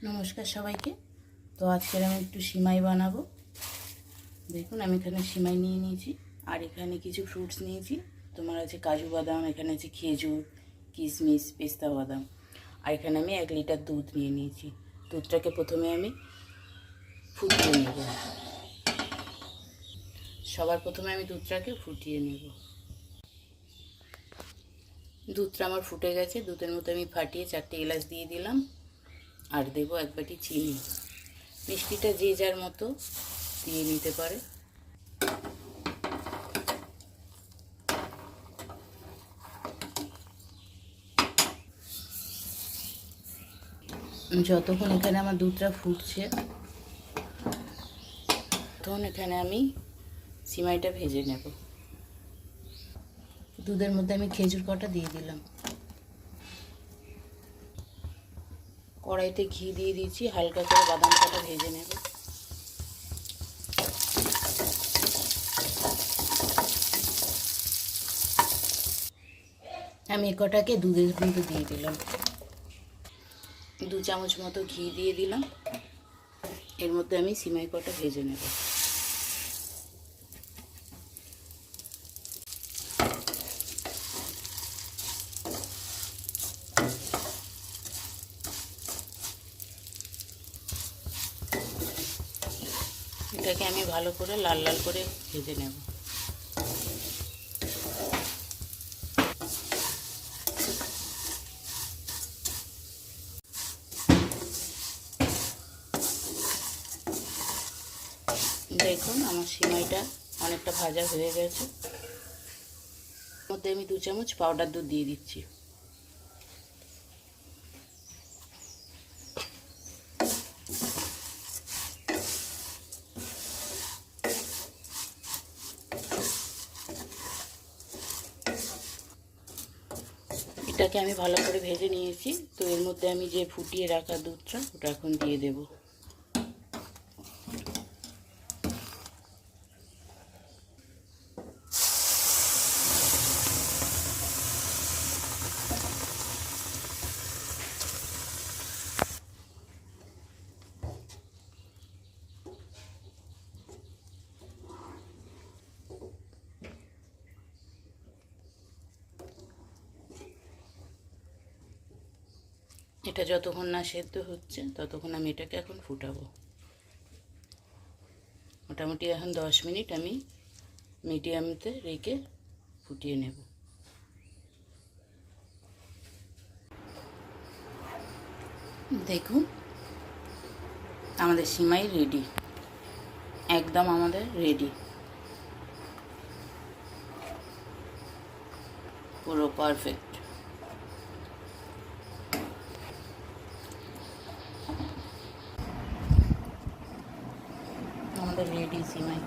নমস্কার সবাইকে। তো আজকে আমি একটু সিমাই বানাবো। দেখুন আমি এখানে সিমাই নিয়ে নিয়েছি, আর এখানে কিছু ফ্রুটস নিয়েছি। তোমার আছে কাজু বাদাম, এখানে আছে খেজুর, কিশমিশ, পেস্তা বাদাম, আর এখানে আমি 1 লিটার দুধ নিয়ে নিয়েছি। দুধটাকে প্রথমে আমি ফুটিয়ে নেব। সবার প্রথমে আমি দুধটাকে ফুটিয়ে নেব। দুধটা আমার ফুটে গেছে। দুধের মধ্যে আমি ফাটিয়ে 4টে এলাচ দিয়ে দিলাম, আর দেবো 1 বাটি চিনি। মিষ্টিটা যে যার মতো দিয়ে নিতে পারে। যতক্ষণ এখানে আমার দুধটা ফুটছে তখন এখানে আমি সিমাইটা ভেজে নেব। দুধের মধ্যে আমি খেজুর কটা দিয়ে দিলাম। কড়াইতে ঘি দিয়ে দিয়েছি, হালকা করে বাদাম কটা ভেজে নেব। আমি এ কটাকে দুধের মধ্যে দিয়ে দিলাম। 2 চামচ মতো ঘি দিয়ে দিলাম। এর মধ্যে আমি সিমাই কটা ভেজে নেব। এটাকে আমি ভালো করে লাল লাল করে ভেজে নেব। দেখুন আমার সিমাইটা অনেকটা ভাজা হয়ে গেছে। এর মধ্যে আমি 2 চামচ পাউডার দুধ দিয়ে দিচ্ছি। এটাকে আমি ভালো করে ভেজে নিয়েছি। তো এর মধ্যে আমি যে ফুটিয়ে রাখা দুধটা ওটা এখন দিয়ে দেব। এটা যতক্ষণ না সেদ্ধ হচ্ছে ততক্ষণ আমি এটাকে এখন ফুটাবো। মোটামুটি এখন 10 মিনিট আমি মিডিয়ামতে রেখে ফুটিয়ে নেব। দেখুন আমাদের সিমাই রেডি, একদম আমাদের রেডি, পুরো পারফেক্ট। আমাদের রেডি সিমাই।